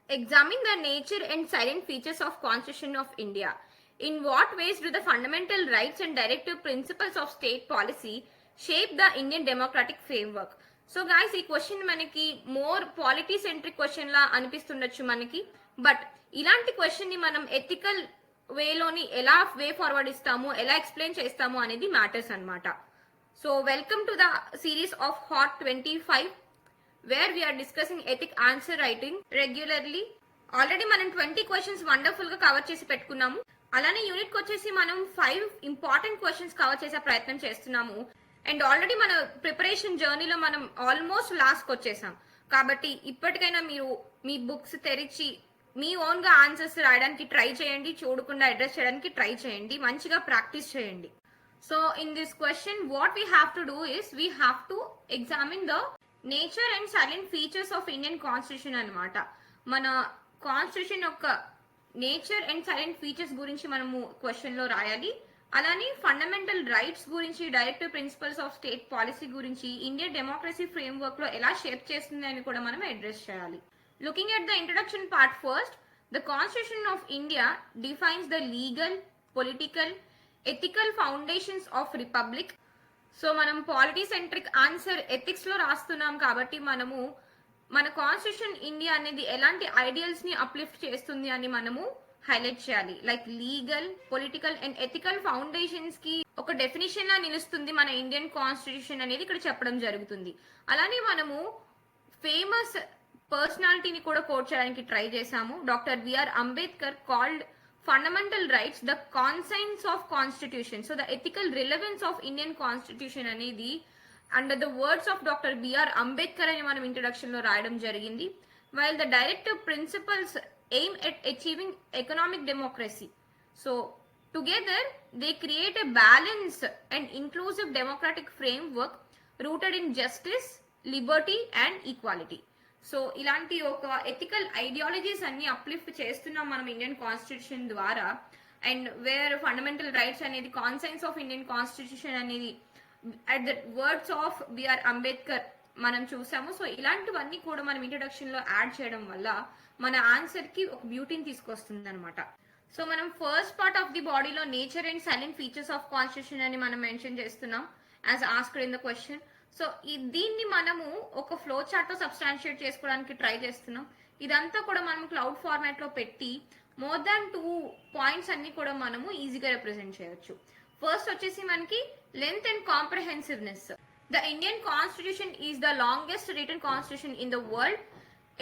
Examine the nature and silent features of Constitution of India. In what ways do the fundamental rights and directive principles of state policy shape the Indian democratic framework? So guys ఈ question మనకి more polity centric question లా అనిపిస్తుండొచ్చు మనకి, but ఇలాంటి question ని మనం ethical వేలోని ఎలా way forward ఇస్తాము, ఎలా explain చేస్తాము అనేది మ్యాటర్స్ అన్నమాట. So welcome to the series of hot 25 where we are discussing ethic answer writing regularly. Already మనం 20 క్వశ్చన్స్ వండర్ఫుల్ గా కవర్ చేసి పెట్టుకున్నాము. అలానే యూనిట్ కి వచ్చేసి మనం 5 ఇంపార్టెంట్ క్వశ్చన్స్ కవర్ చేసే ప్రయత్నం చేస్తున్నాము. అండ్ ఆల్రెడీ మన ప్రిపరేషన్ జర్నీలో మనం ఆల్మోస్ట్ లాస్ట్ కి వచ్చేసాం. కాబట్టి ఇప్పటికైనా మీరు మీ బుక్స్ తెరిచి మీ ఓన్ గా ఆన్సర్స్ రాయడానికి ట్రై చేయండి, చూడకుండా అడ్రస్ చేయడానికి ట్రై చేయండి, మంచిగా ప్రాక్టీస్ చేయండి. So in this question what we have to do is we have to examine the nature and silent features of Indian constitution అనమాట. మన కాన్స్టిట్యూషన్ యొక్క నేచర్ అండ్ సైలెంట్ ఫీచర్స్ గురించి మనము క్వశ్చన్ లో రాయాలి. అలానే ఫండమెంటల్ రైట్స్ గురించి, directive principles of state policy గురించి, ఇండియన్ డెమోక్రసీ ఫ్రేమ్ వర్క్ లో ఎలా షేప్ చేస్తుంది అని కూడా మనం అడ్రస్ చేయాలి. Looking at the introduction part first, the constitution of India defines the legal, political, ethical foundations of republic. So మనం పాలిటీ సెంట్రిక్ ఆన్సర్ ఎథిక్స్ లో రాస్తున్నాం కాబట్టి మనము మన కాన్స్టిట్యూషన్ ఇండియా అనేది ఎలాంటి ఐడియల్స్ ని అప్లిఫ్ట్ చేస్తుంది అని మనము హైలైట్ చేయాలి. Like legal, political and ethical foundations కి ఒక డెఫినేషన్ లా నిలుస్తుంది మన ఇండియన్ కాన్స్టిట్యూషన్ అనేది ఇక్కడ చెప్పడం జరుగుతుంది. అలానే మనము ఫేమస్ పర్సనాలిటీని కూడా కోట్ చేయడానికి ట్రై చేశాము. Doctor B R Ambedkar called fundamental rights the conscience of constitution. So the ethical relevance of Indian constitution అనేది under the words of Dr. B.R. Ambedkar అని మనం ఇంట్రడక్షన్ లో రాయడం జరిగింది. While the directive principles aim at achieving economic democracy, so together they create a balanced and inclusive democratic framework rooted in justice, liberty and equality. So ఇలాంటి ఒక ethical ideologies అన్ని uplift చేస్తున్నాం మనం ఇండియన్ కాన్స్టిట్యూషన్ ద్వారా. And where fundamental rights అనేది conscience of Indian constitution అనేది at the words of B R Ambedkar మనం చూసాము. సో ఇలాంటివన్నీ కూడా మనం ఇంట్రడక్షన్ లో యాడ్ చేయడం వల్ల మన ఆన్సర్ కి ఒక బ్యూటీని తీసుకొస్తుంది అనమాట. సో మనం ఫస్ట్ పార్ట్ ఆఫ్ ది బాడీలో nature and silent features of constitution అని మనం మెన్షన్ చేస్తున్నాం as asked in the question. So దీన్ని మనము ఒక ఫ్లో చార్ట్ తో సబ్స్టాన్షియేట్ చేసుకోవడానికి ట్రై చేస్తున్నాం. ఇదంతా కూడా మనం క్లౌడ్ ఫార్మాట్ లో పెట్టి మోర్ దాన్ 2 పాయింట్స్ అన్ని కూడా మనము ఈజీగా రిప్రజెంట్ చేయొచ్చు. ఫస్ట్ వచ్చేసి మనకి length and comprehensiveness. The Indian constitution is the longest written constitution in the world,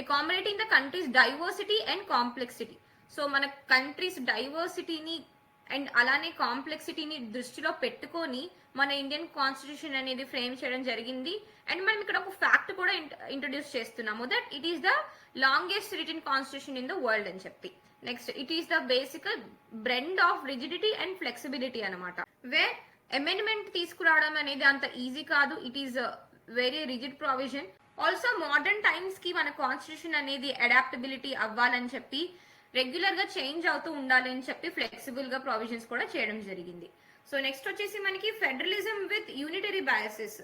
accommodating the country's diversity and complexity. So మన కంట్రీస్ డైవర్సిటీని అండ్ అలానే కాంప్లెక్సిటీని దృష్టిలో పెట్టుకొని మన ఇండియన్ కాన్స్టిట్యూషన్ అనేది ఫ్రేమ్ చేయడం జరిగింది. అండ్ మనం ఇక్కడ ఒక ఫ్యాక్ట్ కూడా ఇంట్రడ్యూస్ చేస్తున్నాము that it is the longest written constitution in the world అని చెప్పి. Next it is the basic blend of rigidity and flexibility అనమాట. వేర్ అమెండ్మెంట్ తీసుకురావడం అనేది అంత ఈజీ కాదు, it is very rigid provision. Also modern times కి మన constitution అనేది అడాప్టబిలిటీ అవ్వాలని చెప్పి, రెగ్యులర్ గా చేంజ్ అవుతూ ఉండాలి అని చెప్పి ఫ్లెక్సిబుల్ గా ప్రొవిజన్స్ కూడా చేయడం జరిగింది. సో నెక్స్ట్ వచ్చేసి మనకి federalism with unitary biases.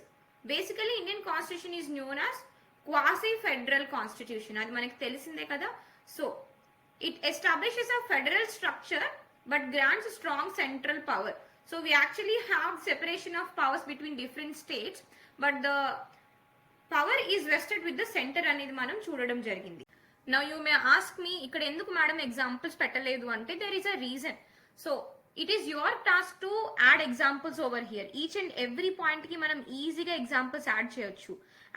Basically Indian constitution is known as quasi federal constitution, అది మనకి తెలిసిందే కదా. So it establishes a federal structure but grants strong central power. So we actually have separation of powers between different states, but the power is vested with the centre అనేది మనం చూడడం జరిగింది. Now you may ask me, ఇక్కడ ఎందుకు madam examples పెట్టలేదు అంటే there is a reason. So it is your task to add examples over here. Each and every point కి మనం ఈజీగా ఎగ్జాంపుల్స్ యాడ్ చేయొచ్చు.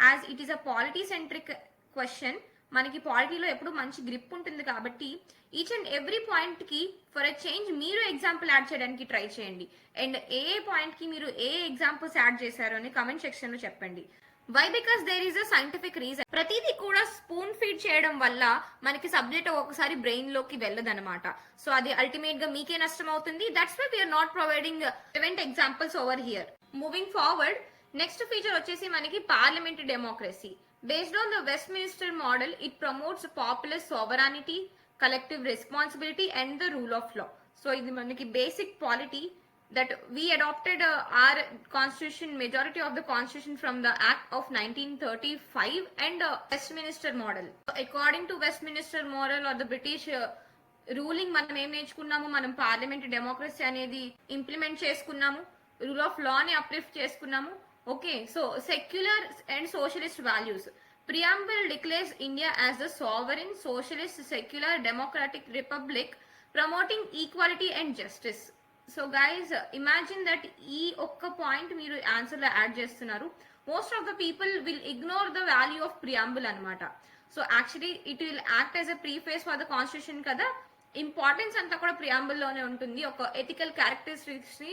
As it is a polity centric question, మనకి పాలిటీలో ఎప్పుడు మంచి గ్రిప్ ఉంటుంది కాబట్టి ఈచ్ అండ్ ఎవ్రీ పాయింట్ కి ఫర్ ఎ చేంజ్ మీరు ఎగ్జాంపుల్ యాడ్ చేయడానికి ట్రై చేయండి. అండ్ ఏ పాయింట్ కి మీరు ఏ ఎగ్జాంపుల్స్ యాడ్ చేశారో అని కమెంట్ సెక్షన్ లో చెప్పండి. Why? Because there is a scientific reason. ప్రతిదీ కూడా స్పూన్ ఫీడ్ చేయడం వల్ల మనకి సబ్జెక్ట్ ఒకసారి బ్రెయిన్ లోకి వెళ్ళదనమాట. సో అది అల్టిమేట్ గా మీకే నష్టం అవుతుంది. That's why we're not providing event examples over here. Moving forward, next feature వచ్చేసి మనకి parliamentary democracy. Based on the Westminster model, it promotes popular sovereignty, collective responsibility and the rule of law. So ఇది మనకి basic polity. that we adopted our constitution, majority of the constitution from the act of 1935 and Westminster model. According to Westminster model or the British ruling మనం ఏం నేర్చుకున్నాము, మనం parliament democracy అనేది implement చేసుకున్నాము, rule of law ని uplift చేసుకున్నాము. Okay, so secular and socialist values. Preamble declares India as the sovereign socialist secular democratic republic promoting equality and justice. So guys imagine that ఈ ఒక్క point మీరు answer లో add చేస్తున్నారు. Most of the people will ignore the value of preamble అనమాట. So actually it will act as a preface for the constitution కదా, importance అంతా కూడా preamble లోనే ఉంటుంది, ఒక ఎథికల్ క్యారెక్టరిస్టిక్స్ ని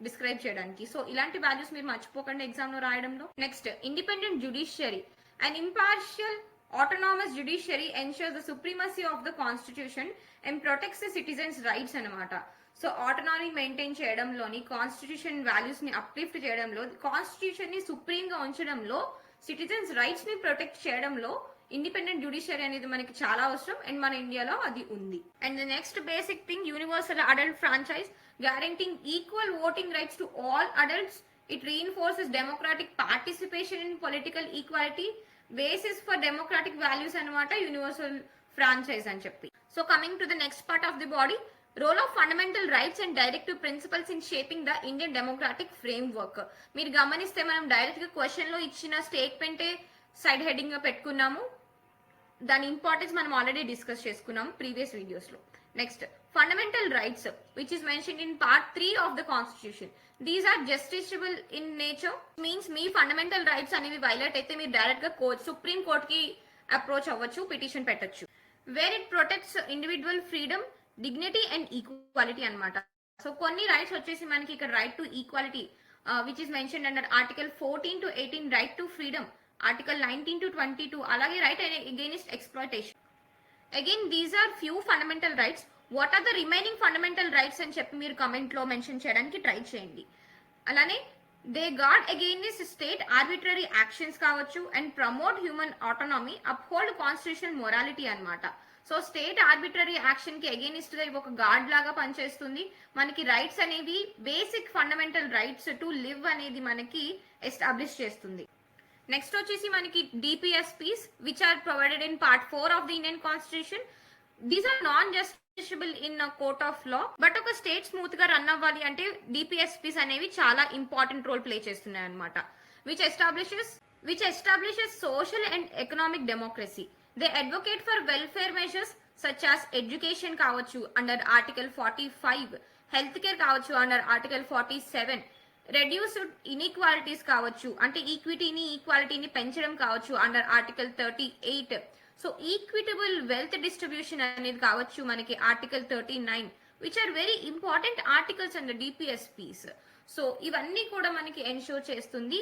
డిస్క్రైబ్ చేయడానికి. సో ఇలాంటి వాల్యూస్ మీరు మర్చిపోకండి ఎగ్జామ్ లో రాయడంలో. Next, independent judiciary. An impartial autonomous judiciary ensures the supremacy of the constitution and protects the citizens' rights అనమాట. సో ఆటోనామీ మెయింటైన్ చేయడంలోని, కాన్స్టిట్యూషన్ వాల్యూస్ ని అప్లిఫ్ట్ చేయడంలో, కాన్స్టిట్యూషన్ ని సుప్రీం గా ఉంచడంలో, సిటిజన్స్ రైట్స్ ని ప్రొటెక్ట్ చేయడంలో ఇండిపెండెంట్ జ్యుడిషియరీ అనేది మనకి చాలా అవసరం అండ్ మన ఇండియాలో అది ఉంది. And the next basic thing, universal adult franchise guaranteeing equal voting rights to all adults. It reinforces democratic participation in political equality, basis for democratic values anamata, universal franchise అని చెప్పి. So coming to the next part of the body, role of fundamental rights and directive principles in shaping the Indian democratic framework. మీరు గమనిస్తే మనం direct గా question లో ఇచ్చిన స్టేట్మెంటే side heading గా పెట్టుకున్నాము, దాని ఇంపార్టెన్స్ మనం ఆల్రెడీ డిస్కస్ చేసుకున్నాము ప్రీవియస్ వీడియోస్ లో. Next, fundamental rights which is mentioned in part 3 of the constitution. These are justiciable in nature. Means మీ ఫండమెంటల్ రైట్స్ అనేవి వైలేట్ అయితే మీరు డైరెక్ట్ గా సుప్రీం కోర్ట్ కి అప్రోచ్ అవ్వచ్చు, పిటిషన్ పెట్టచ్చు. Where it protects individual freedom, dignity and equality అనమాట. So కొన్ని రైట్స్ వచ్చేసి మనకి ఇక్కడ right to equality which is mentioned under article 14 to 18, right to freedom article 19 to 22, అలాగే right against exploitation. Again these are few fundamental rights. What are the remaining fundamental rights అని చెప్పి మీరు comment లో mention చేయడానికి try చేయండి. అలానే they guard against state arbitrary actions కావచ్చు and promote human autonomy, uphold constitution morality అనమాట. So state arbitrary action కి అగైనిస్ట్ గా ఒక గార్డ్ లాగా పనిచేస్తుంది. మనకి రైట్స్ అనేవి basic fundamental rights to live అనేది మనకి ఎస్టాబ్లిష్ చేస్తుంది. నెక్స్ట్ వచ్చేసి మనకి DPSPs which are provided in part 4 of the Indian constitution. These are non justiciable in court of law. But ఒక స్టేట్ స్మూత్ గా రన్ అవ్వాలి అంటే డిపిఎస్పీస్ అనేవి చాలా ఇంపార్టెంట్ రోల్ ప్లే చేస్తున్నాయి అనమాట. Which establishes social and economic democracy. They advocate for welfare measures such as education కావచ్చు under article 45, health care కావచ్చు అండర్ ఆర్టికల్ 47, రెడ్యూస్డ్ ఇన్ఈక్వాలిటీస్ కావచ్చు అంటే ఈక్వాలిటీని పెంచడం కావచ్చు under article 38. So equitable wealth distribution అనేది కావచ్చు మనకి article 39, which are very important articles and DPSPs. So ఇవన్నీ కూడా మనకి ఎన్షూర్ చేస్తుంది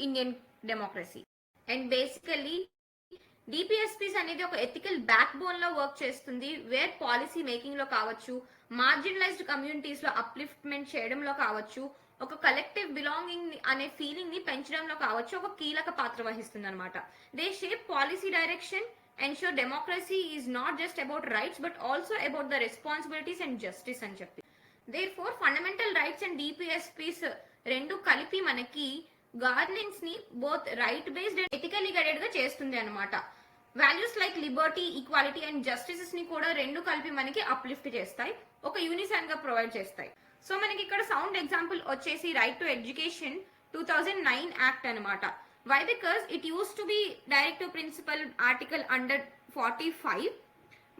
Indian democracy. And basically DPSPs అనేది ఒక ఎథికల్ బ్యాక్ బోన్ లో వర్క్ చేస్తుంది, వేర్ పాలసీ మేకింగ్ లో కావచ్చు, మార్జినలైజ్డ్ కమ్యూనిటీస్ లో అప్లిఫ్ట్మెంట్ చేయడంలో కావచ్చు, ఒక కలెక్టివ్ బిలాంగింగ్ అనే ఫీలింగ్ ని పెంచడంలో కావచ్చు ఒక కీలక పాత్ర వహిస్తుంది అనమాట. They shape policy direction, ensure democracy is not just about rights but also about the responsibilities and justice అని చెప్పి. Therefore fundamental rights and DPSPs రెండు కలిపి మనకి గవర్నెన్స్ ని both right based and ethically guided గా చేస్తుంది అనమాట. Values like Liberty, equality and justices ని కూడా రెండు కలిపి మనకి అప్లిఫ్ట్ చేస్తాయి, ఒక యూనిసాన్ గా ప్రొవైడ్ చేస్తాయి. సో మనకి ఇక్కడ సౌండ్ ఎగ్జాంపుల్ వచ్చేసి రైట్ టు ఎడ్యుకేషన్ 2009 యాక్ట్ అనమాట. Why? Because it used to be directive principle article under 45,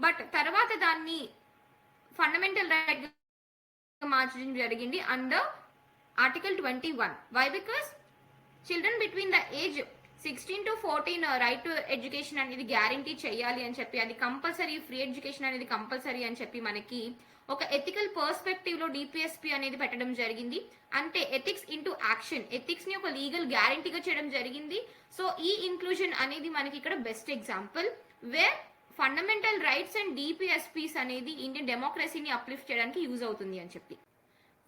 but తర్వాత దాన్ని ఫండమెంటల్ రైట్ మార్చడం జరిగింది under article 21. Why? Because children between the age 16 to 14 right to education అనేది guarantee చేయాలి అని చెప్పి, అది కంపల్సరీ, ఫ్రీ ఎడ్యుకేషన్ అనేది కంపల్సరీ అని చెప్పి మనకి ఒక ఎథికల్ పర్స్పెక్టివ్ లో డిపిఎస్పీ అనేది పెట్టడం జరిగింది. అంటే ఎథిక్స్ ఇంటూ యాక్షన్, ఎథిక్స్ ని ఒక లీగల్ గ్యారంటీగా చేయడం జరిగింది. సో ఈ ఇంక్లూజన్ అనేది మనకి ఇక్కడ best example where fundamental rights and DPSPs అనేది ఇండియన్ డెమోక్రసీని అప్లిఫ్ట్ చేయడానికి యూజ్ అవుతుంది అని చెప్పి.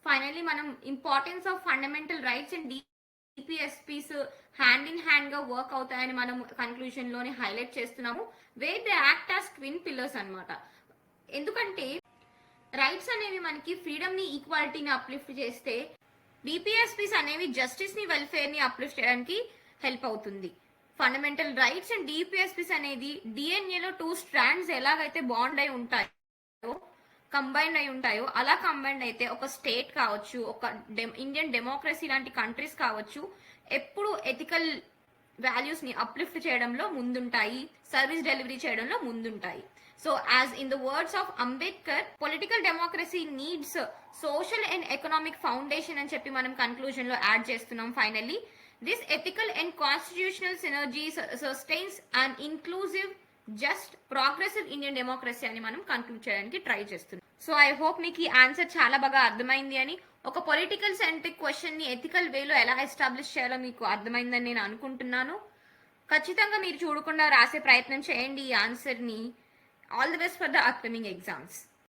ఫైనల్లీ మనం importance of fundamental rights and DPSPs hand in hand గా వర్క్ అవుతాయని మనం కన్క్లూజన్ లోనే హైలైట్ చేస్తున్నాము. Where they act as twin pillars అనమాట. ఎందుకంటే రైట్స్ అనేవి మనకి ఫ్రీడమ్ ని ఈక్వాలిటీని అప్లిఫ్ట్ చేస్తే డిపిఎస్పీస్ అనేవి జస్టిస్ ని వెల్ఫేర్ ని అప్లిఫ్ట్ చేయడానికి హెల్ప్ అవుతుంది. ఫండమెంటల్ రైట్స్ అండ్ డిపిఎస్పీస్ అనేది డిఎన్ఏలో 2 స్ట్రాండ్స్ ఎలాగైతే బాండ్ అయి ఉంటాయో కంబైన్డ్ అయి ఉంటాయో అలా కంబైన్డ్ అయితే ఒక స్టేట్ కావచ్చు, ఒక ఇండియన్ డెమోక్రసీ లాంటి కంట్రీస్ కావచ్చు, ఎప్పుడు ఎథికల్ వాల్యూస్ ని అప్లిఫ్ట్ చేయడంలో ముందుంటాయి, సర్వీస్ డెలివరీ చేయడంలో ముందుంటాయి. So as in the words of Ambedkar, political democracy needs social and economic foundation అని చెప్పి మనం కన్క్లూజన్ లో యాడ్ చేస్తున్నాం. Finally this ethical and constitutional synergy sustains and inclusive just progressive Indian democracy అని మనం కన్క్లూడ్ చేయడానికి ట్రై చేస్తున్నాం. సో ఐ హోప్ మీకు ఈ ఆన్సర్ చాలా బాగా అర్థమైంది అని, ఒక పొలిటికల్ సెంట్రిక్ క్వశ్చన్ ని ఎథికల్ వేలో ఎలా ఎస్టాబ్లిష్ చేయాలో మీకు అర్థమైందని నేను అనుకుంటున్నాను. ఖచ్చితంగా మీరు చూడకుండా రాసే ప్రయత్నం చేయండి ఈ ఆన్సర్ ని. All the best for the upcoming exams.